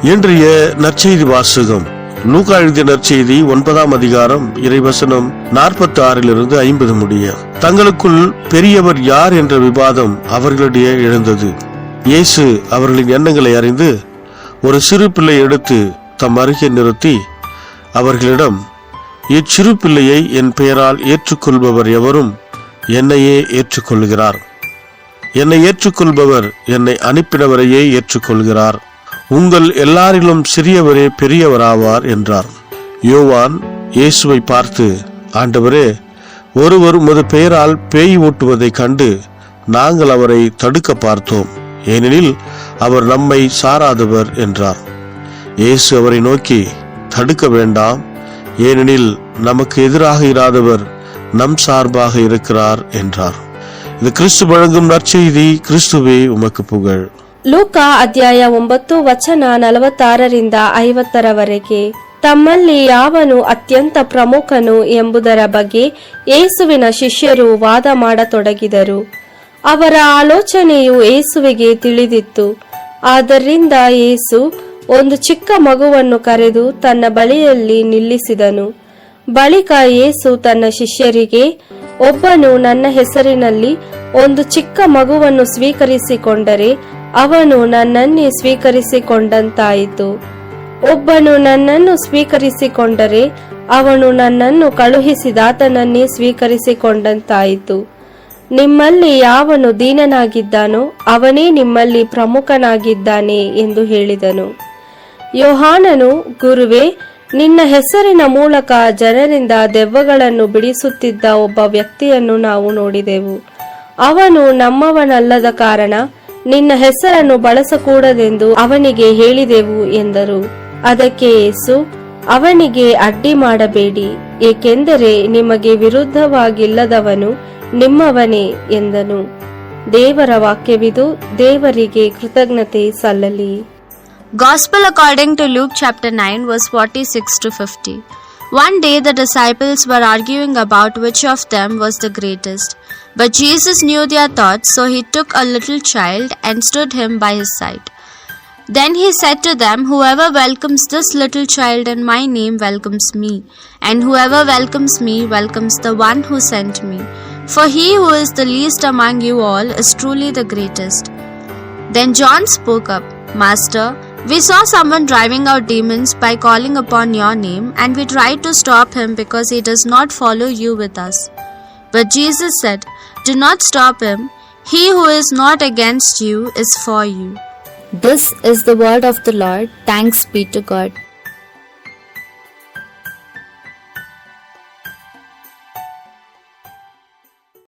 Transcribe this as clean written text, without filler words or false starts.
இன்றைய நற்செய்தி வாசகம் லூக்கா எழுதிய நற்செய்தி 9ஆம் அதிகாரம் இறைவசனம் 46 50 முடிய. தங்களுக்குள் பெரியவர் யார் என்ற விவாதம் அவர்களிடையே எழுந்தது. இயேசு அவர்களின் எண்ணங்களை அறிந்து ஒரு சிறு பிள்ளை எடுத்து தம் அருகே நிறுத்தி அவர்களிடம், இச்சிறு பிள்ளையை என் பெயரால் ஏற்றுக்கொள்பவர் எவரும் என்னையே ஏற்றுக்கொள்கிறார். என்னை ஏற்றுக்கொள்பவர் என்னை அனுப்பினவரையே ஏற்றுக்கொள்கிறார். உங்கள் எல்லாரிலும் சிறியவரே பெரியவராவார் என்றார். யோவான் இயேசுவை பார்த்து, ஆண்டவரே, ஒருவர் உமது பெயரால் பேய் ஓட்டுவதை கண்டு நாங்கள் அவரை தடுக்க பார்த்தோம், ஏனெனில் அவர் நம்மை சாராதவர் என்றார். இயேசு அவரை நோக்கி, தடுக்க வேண்டாம், ஏனெனில் நமக்கு எதிராக இராதவர் நம் சார்பாக இருக்கிறார் என்றார். இது கிறிஸ்து வழங்கும் நற்செய்தி. கிறிஸ்துவே உமக்கு புகழ். ಲೂಕಾ ಅಧ್ಯಾಯ 9 ವಚನ 46-50 ತಮ್ಮಲ್ಲಿ ಯಾವನು ಅತ್ಯಂತ ಪ್ರಮುಖನು ಎಂಬುದರ ಬಗ್ಗೆ ಯೇಸುವಿನ ಶಿಷ್ಯರು ವಾದ ಮಾಡತೊಡಗಿದರು. ಅವರ ಆಲೋಚನೆಯು ಯೇಸುವಿಗೆ ತಿಳಿದಿತ್ತು. ಆದ್ದರಿಂದ ಯೇಸು ಒಂದು ಚಿಕ್ಕ ಮಗುವನ್ನು ಕರೆದು ತನ್ನ ಬಳಿಯಲ್ಲಿ ನಿಲ್ಲಿಸಿದನು. ಬಳಿಕ ಯೇಸು ತನ್ನ ಶಿಷ್ಯರಿಗೆ, ಒಬ್ಬನು ನನ್ನ ಹೆಸರಿನಲ್ಲಿ ಒಂದು ಚಿಕ್ಕ ಮಗುವನ್ನು ಸ್ವೀಕರಿಸಿಕೊಂಡರೆ ಅವನು ನನ್ನನ್ನೇ ಸ್ವೀಕರಿಸಿಕೊಂಡಂತಾಯಿತು. ಒಬ್ಬನು ನನ್ನನ್ನು ಸ್ವೀಕರಿಸಿಕೊಂಡರೆ ಅವನು ನನ್ನನ್ನು ಕಳುಹಿಸಿದಾತನನ್ನೇ ಸ್ವೀಕರಿಸಿಕೊಂಡಂತಾಯಿತು. ನಿಮ್ಮಲ್ಲಿ ಯಾವನು ದೀನನಾಗಿದ್ದಾನೋ ಅವನೇ ನಿಮ್ಮಲ್ಲಿ ಪ್ರಮುಖನಾಗಿದ್ದಾನೆ ಎಂದು ಹೇಳಿದನು. ಯೋಹಾನನು, ಗುರುವೇ, ನಿನ್ನ ಹೆಸರಿನ ಮೂಲಕ ಜನರಿಂದ ದೆವ್ವಗಳನ್ನು ಬಿಡಿಸುತ್ತಿದ್ದ ಒಬ್ಬ ವ್ಯಕ್ತಿಯನ್ನು ನಾವು ನೋಡಿದೆವು. ಅವನು ನಮ್ಮವನಲ್ಲದ ಕಾರಣ ನಿನ್ನ ಹೆಸರನ್ನು ಬಳಸಕೂಡದೆಂದು ಅವನಿಗೆ ಹೇಳಿದೆವು ಎಂದರು. ಅದಕ್ಕೆ ಯೇಸು, ಅವನಿಗೆ ಅಡ್ಡಿ ಮಾಡಬೇಡಿ, ಏಕೆಂದರೆ ನಿಮಗೆ ವಿರುದ್ಧವಾಗಿಲ್ಲದವನು ನಿಮ್ಮವನೇ ಎಂದನು. ದೇವರ ವಾಕ್ಯವಿದು. ದೇವರಿಗೆ ಕೃತಜ್ಞತೆ ಸಲ್ಲಲಿ. Gospel according to Luke chapter 9 verse 46-50. One day the disciples were arguing about which of them was the greatest. But Jesus knew their thoughts, so he took a little child and stood him by his side. Then he said to them, whoever welcomes this little child in my name welcomes me, and whoever welcomes me welcomes the one who sent me. For he who is the least among you all is truly the greatest. Then John spoke up, Master, we saw someone driving out demons by calling upon your name, and we tried to stop him because he does not follow you with us. But Jesus said, do not stop him. He who is not against you is for you. This is the word of the Lord. Thanks be to God.